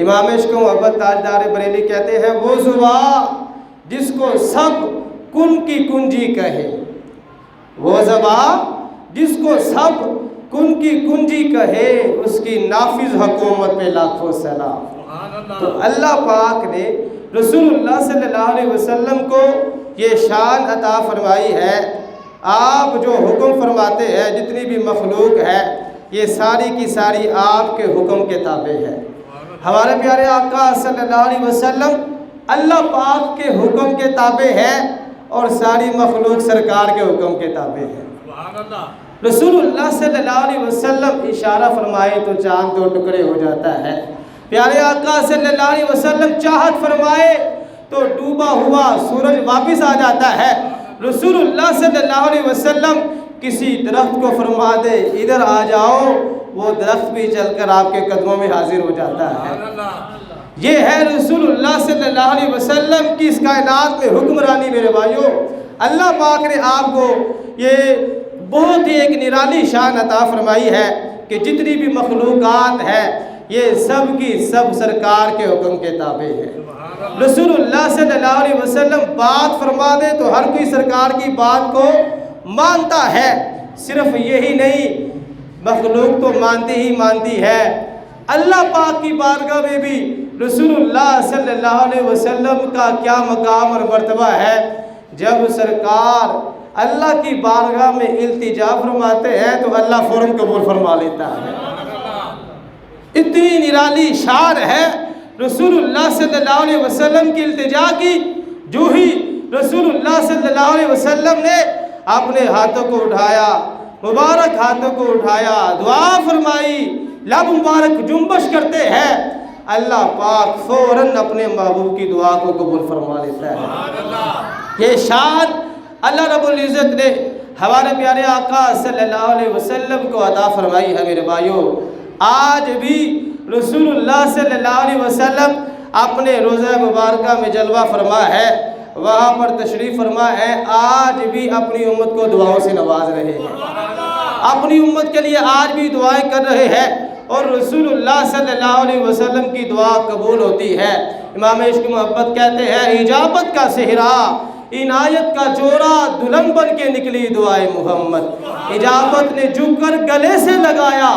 امام عشق و محبت تاجدار بریلی کہتے ہیں وہ زبان جس کو سب کن کی کنجی کہے، وہ زبان جس کو سب کن کی کنجی کہے، اس کی نافذ حکومت پہ لاکھوں سلام۔ تو اللہ پاک نے رسول اللہ صلی اللہ علیہ وسلم کو یہ شان عطا فرمائی ہے۔ آپ جو حکم فرماتے ہیں، جتنی بھی مخلوق ہے، یہ ساری کی ساری آپ کے حکم کے تابع ہے۔ ہمارے پیارے آقا صلی اللہ علیہ وسلم اللہ پاک کے حکم کے تابع ہے اور ساری مخلوق سرکار کے حکم کے تابع ہے۔ رسول اللہ صلی اللہ علیہ وسلم اشارہ فرمائے تو چاند دو ٹکڑے ہو جاتا ہے۔ پیارے آقا صلی اللہ علیہ وسلم چاہت فرمائے تو ڈوبا ہوا سورج واپس آ جاتا ہے۔ رسول اللہ صلی اللہ علیہ وسلم کسی درخت کو فرما دے ادھر آ جاؤ، وہ درخت بھی چل کر آپ کے قدموں میں حاضر ہو جاتا ہے۔ یہ ہے رسول اللہ صلی اللہ علیہ وسلم کی اس کائنات میں حکمرانی۔ میرے بھائیوں، اللہ پاک نے آپ کو یہ بہت ہی ایک نرالی شان عطا فرمائی ہے کہ جتنی بھی مخلوقات ہے یہ سب کی سب سرکار کے حکم کے تابع ہے۔ رسول اللہ صلی اللہ علیہ وسلم بات فرما دے تو ہر کوئی سرکار کی بات کو مانتا ہے۔ صرف یہی نہیں، مخلوق تو مانتی ہی مانتی ہے، اللہ پاک کی بارگاہ میں بھی رسول اللہ صلی اللہ علیہ وسلم کا کیا مقام اور مرتبہ ہے۔ جب سرکار اللہ کی بارگاہ میں التجا فرماتے ہیں تو اللہ فوراً قبول فرما لیتا ہے۔ اتنی نرالی شان ہے رسول اللہ صلی اللہ علیہ وسلم کی التجا کی، جو ہی رسول اللہ صلی اللہ علیہ وسلم نے اپنے ہاتھوں کو اٹھایا، مبارک ہاتھوں کو اٹھایا، دعا فرمائی، لب مبارک جنبش کرتے ہیں، اللہ پاک فوراً اپنے محبوب کی دعا کو قبول فرما لیتا ہے۔ یہ شان اللہ رب العزت نے ہمارے پیارے آقا صلی اللہ علیہ وسلم کو عطا فرمائی ہے۔ میرے بھائیوں، آج بھی رسول اللہ صلی اللہ علیہ وسلم اپنے روضہ مبارکہ میں جلوہ فرما ہے، وہاں پر تشریف فرما ہے، آج بھی اپنی امت کو دعاؤں سے نواز رہے ہیں، اپنی امت کے لیے آج بھی دعائیں کر رہے ہیں، اور رسول اللہ صلی اللہ علیہ وسلم کی دعا قبول ہوتی ہے۔ امام عشق محبت کہتے ہیں اجابت کا صحرا، عنایت کا جوڑا، دلہن بن کے نکلی دعائے محمد، اجابت نے جھک کر گلے سے لگایا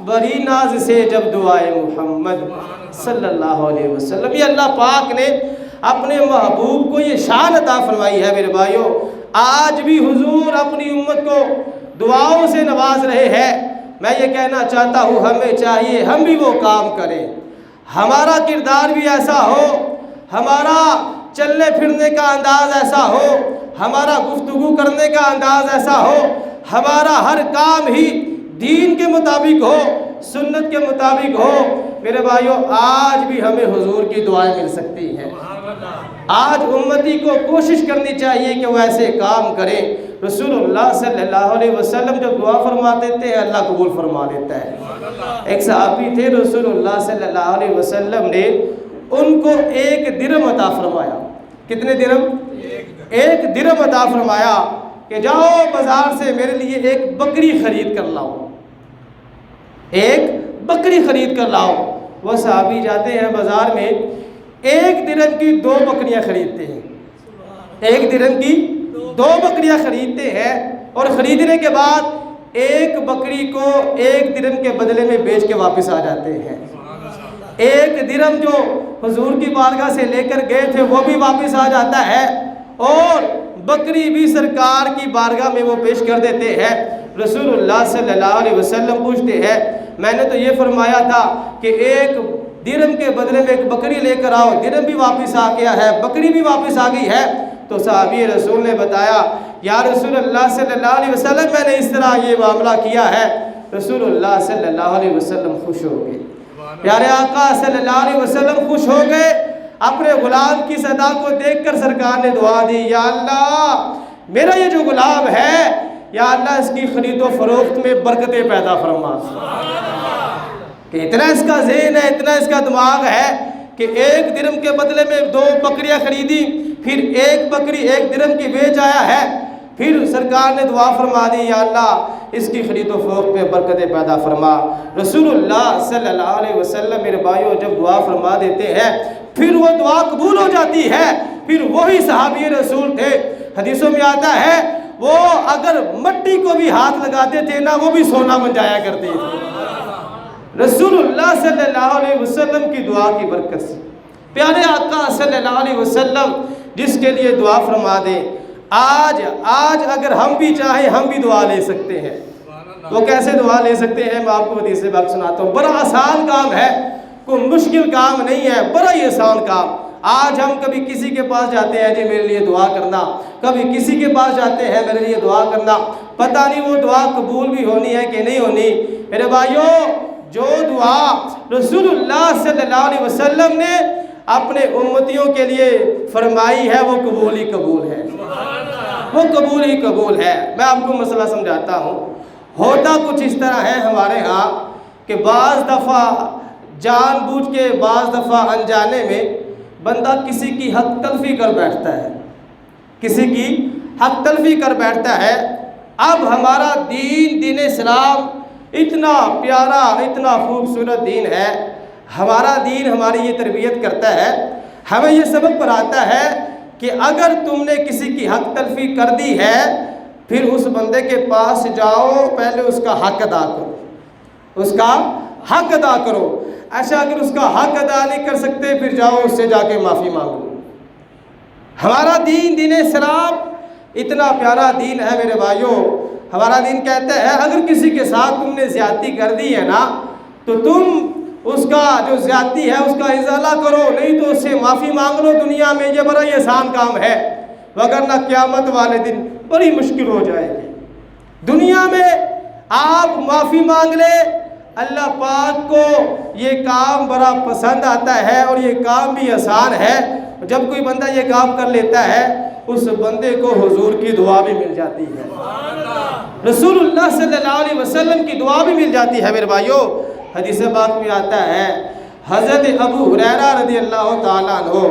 بڑی ناز سے جب دعائے محمد صلی اللہ علیہ وسلم۔ یہ اللہ پاک نے اپنے محبوب کو یہ شان عطا فرمائی ہے۔ میرے بھائیوں، آج بھی حضور اپنی امت کو دعاؤں سے نواز رہے ہیں۔ میں یہ کہنا چاہتا ہوں ہمیں چاہیے ہم بھی وہ کام کریں، ہمارا کردار بھی ایسا ہو، ہمارا چلنے پھرنے کا انداز ایسا ہو، ہمارا گفتگو کرنے کا انداز ایسا ہو، ہمارا ہر کام ہی دین کے مطابق ہو، سنت کے مطابق ہو۔ میرے بھائیوں، آج بھی ہمیں حضور کی دعائیں مل سکتی ہیں۔ آج امتی کو کوشش کرنی چاہیے کہ وہ ایسے کام کریں۔ رسول اللہ صلی اللہ علیہ وسلم جب دعا فرماتے تھے اللہ قبول فرما لیتا ہے۔ ایک صحابی تھے، رسول اللہ صلی اللہ علیہ وسلم نے ان کو 1 درہم عطا فرمایا۔ کتنے درہم؟ 1 درہم عطا فرمایا کہ جاؤ بازار سے میرے لیے 1 بکری خرید کر لاؤ، 1 بکری خرید کر لاؤ۔ وہ صحابی جاتے ہیں بازار میں، 1 درہم کی 2 بکریاں خریدتے ہیں، 1 درہم کی 2 بکریاں خریدتے ہیں، اور خریدنے کے بعد 1 بکری کو 1 درہم کے بدلے میں بیچ کے واپس آ جاتے ہیں۔ 1 درہم جو حضور کی بارگاہ سے لے کر گئے تھے وہ بھی واپس آ جاتا ہے، اور بکری بھی سرکار کی بارگاہ میں وہ پیش کر دیتے ہیں۔ رسول اللہ صلی اللہ علیہ وسلم پوچھتے ہیں میں نے تو یہ فرمایا تھا کہ 1 درہم کے بدلے میں 1 بکری لے کر آؤ، درہم بھی واپس آ گیا ہے، بکری بھی واپس آ گئی ہے۔ تو صحابی رسول نے بتایا یا رسول اللہ صلی اللہ علیہ وسلم میں نے اس طرح یہ معاملہ کیا ہے۔ رسول اللہ صلی اللہ علیہ وسلم خوش ہو گئے، پیارے آقا صلی اللہ علیہ وسلم خوش ہو گئے۔ اپنے غلام کی صدا کو دیکھ کر سرکار نے دعا دی، یا اللہ میرا یہ جو غلام ہے، یا اللہ اس کی خرید و فروخت میں برکتیں پیدا فرما، کہ اتنا اس کا ذہن ہے، اتنا اس کا دماغ ہے کہ 1 درہم کے بدلے میں 2 بکریاں خریدی، پھر 1 بکری 1 درہم کی بیچ آیا ہے۔ پھر سرکار نے دعا فرما دی یا اللہ اس کی خرید و فروخت پہ برکتیں پیدا فرما۔ رسول اللہ صلی اللہ علیہ وسلم میرے بھائیوں جب دعا فرما دیتے ہیں پھر وہ دعا قبول ہو جاتی ہے۔ پھر وہی صحابی رسول تھے، حدیثوں میں آتا ہے وہ اگر مٹی کو بھی ہاتھ لگاتے تھے نا وہ بھی سونا بن جایا کرتے تھے۔ رسول اللہ صلی اللہ علیہ وسلم کی دعا کی برکت سے پیارے آقا صلی اللہ علیہ وسلم جس کے لیے دعا فرما دیں، آج اگر ہم بھی چاہیں ہم بھی دعا لے سکتے ہیں۔ وہ کیسے دعا لے سکتے ہیں؟ میں آپ کو حدیث پاک سناتا ہوں، بڑا آسان کام ہے، کوئی مشکل کام نہیں ہے، بڑا ہی آسان کام۔ آج ہم کبھی کسی کے پاس جاتے ہیں جی میرے لیے دعا کرنا، کبھی کسی کے پاس جاتے ہیں میرے لیے دعا کرنا، پتہ نہیں وہ دعا قبول بھی ہونی ہے کہ نہیں ہونی۔ میرے بھائیوں جو دعا رسول اللہ صلی اللہ علیہ وسلم نے اپنے امتیوں کے لیے فرمائی ہے وہ قبول ہی قبول ہے، وہ قبول ہی قبول ہے۔ میں آپ کو مسئلہ سمجھاتا ہوں، ہوتا کچھ اس طرح ہے ہمارے ہاں کہ بعض دفعہ جان بوجھ کے بعض دفعہ انجانے میں بندہ کسی کی حق تلفی کر بیٹھتا ہے، کسی کی حق تلفی کر بیٹھتا ہے۔ اب ہمارا دین اسلام اتنا پیارا اتنا خوبصورت دین ہے، ہمارا دین ہماری یہ تربیت کرتا ہے، ہمیں یہ سبق پڑھاتا ہے کہ اگر تم نے کسی کی حق تلفی کر دی ہے پھر اس بندے کے پاس جاؤ، پہلے اس کا حق ادا کرو، اس کا حق ادا کرو۔ ایسا اگر اس کا حق ادا نہیں کر سکتے پھر جاؤ اس سے جا کے معافی مانگو۔ ہمارا دین اسلام اتنا پیارا دین ہے میرے بھائیوں، ہمارا دین کہتا ہے اگر کسی کے ساتھ تم نے زیادتی کر دی ہے نا تو تم اس کا جو زیادتی ہے اس کا ازالہ کرو، نہیں تو اس سے معافی مانگ لو دنیا میں، یہ بڑا ہی آسان کام ہے، وگرنہ قیامت والے دن بڑی مشکل ہو جائے گی۔ دنیا میں آپ معافی مانگ لے، اللہ پاک کو یہ کام بڑا پسند آتا ہے اور یہ کام بھی آسان ہے۔ جب کوئی بندہ یہ کام کر لیتا ہے اس بندے کو حضور کی دعا بھی مل جاتی ہے، رسول اللہ صلی اللہ علیہ وسلم کی دعا بھی مل جاتی ہے۔ میرے بھائیوں حدیث پاک میں آتا ہے، حضرت ابو ہریرہ رضی اللہ تعالیٰ عنہ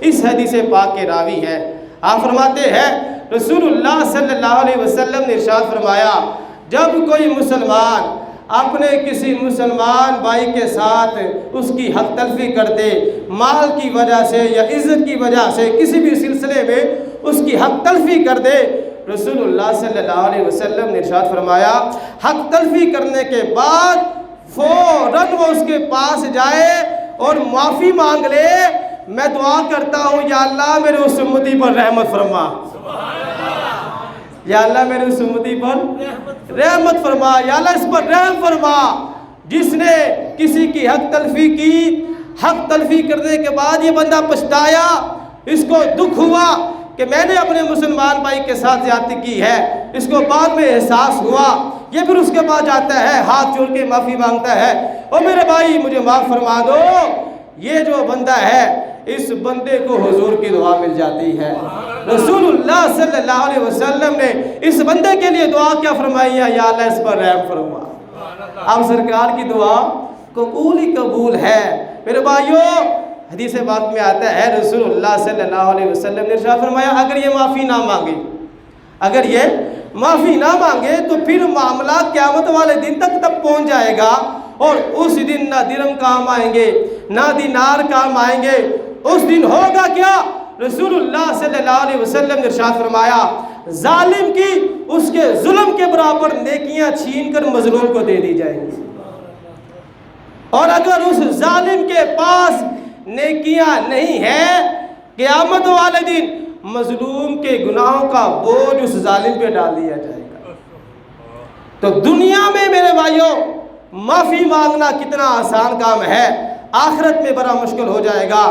اس حدیث پاک کے راوی ہے، آپ فرماتے ہیں رسول اللہ صلی اللہ علیہ وسلم نے ارشاد فرمایا جب کوئی مسلمان اپنے کسی مسلمان بھائی کے ساتھ اس کی حق تلفی کر دے، مال کی وجہ سے یا عزت کی وجہ سے کسی بھی سلسلے میں اس کی حق تلفی کر دے، رسول اللہ صلی اللہ علیہ وسلم نے ارشاد فرمایا حق تلفی کرنے کے بعد فوراً وہ اس کے پاس جائے اور معافی مانگ لے، میں دعا کرتا ہوں یا اللہ میرے اس امتی پر رحمت فرما، یا اللہ میرے اس امتی پر رحمت فرما، یا اللہ اس پر رحم فرما۔ جس نے کسی کی حق تلفی کی، حق تلفی کرنے کے بعد یہ بندہ پچھتایا، اس کو دکھ ہوا کہ میں نے اپنے مسلمان بھائی کے ساتھ زیادتی کی ہے، اس کو بعد میں احساس ہوا، یہ پھر اس کے بعد جاتا ہے ہاتھ جوڑ کے معافی مانگتا ہے، اور میرے بھائی مجھے معاف فرما دو، یہ جو بندہ ہے اس بندے کو حضور کی دعا مل جاتی ہے۔ رسول اللہ صلی اللہ علیہ وسلم نے اس بندے کے لیے دعا کیا فرمائی ہے؟ یا اللہ اس پر رحم فرما۔ اب سرکار کی دعا قبول ہی قبول ہے۔ میرے بھائیوں حدیث پاک میں آتا ہے رسول اللہ صلی اللہ علیہ وسلم نے ارشاد فرمایا اگر یہ معافی نہ مانگے، اگر یہ معافی نہ مانگے تو پھر معاملہ قیامت والے دن تک پہنچ جائے گا، اور اس دن نہ درہم کام آئیں گے نہ دینار کام آئیں گے۔ اس دن ہوگا کیا؟ رسول اللہ صلی اللہ علیہ وسلم نے ارشاد فرمایا ظالم کی اس کے ظلم کے برابر نیکیاں چھین کر مظلوم کو دے دی جائیں گی، اور اگر اس ظالم کے پاس نیکیاں نہیں ہیں قیامت والے دن مظلوم کے گناہوں کا بوجھ اس ظالم پہ ڈال دیا جائے گا۔ تو دنیا میں میرے بھائیوں معافی مانگنا کتنا آسان کام ہے، آخرت میں بڑا مشکل ہو جائے گا،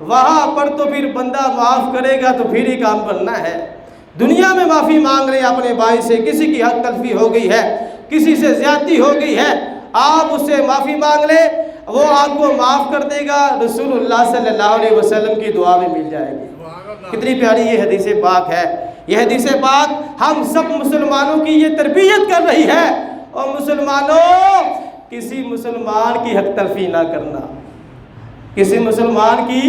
وہاں پر تو پھر بندہ معاف کرے گا تو پھر ہی کام کرنا ہے۔ دنیا میں معافی مانگ رہے ہیں اپنے بھائی سے، کسی کی حق تلفی ہو گئی ہے، کسی سے زیادتی ہو گئی ہے، آپ اس سے معافی مانگ لیں، وہ آپ کو معاف کر دے گا، رسول اللہ صلی اللہ علیہ وسلم کی دعا بھی مل جائے گی۔ کتنی پیاری یہ حدیث پاک ہے، یہ حدیث پاک ہم سب مسلمانوں کی یہ تربیت کر رہی ہے، اور مسلمانوں کسی مسلمان کی حق تلفی نہ کرنا، کسی مسلمان کی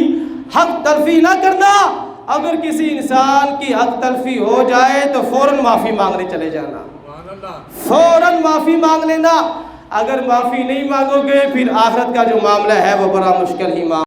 حق تلفی نہ کرنا۔ اگر کسی انسان کی حق تلفی ہو جائے تو فوراً معافی مانگنے چلے جانا، فوراً معافی مانگ لینا۔ اگر معافی نہیں مانگو گے پھر آخرت کا جو معاملہ ہے وہ بڑا مشکل ہی معاملہ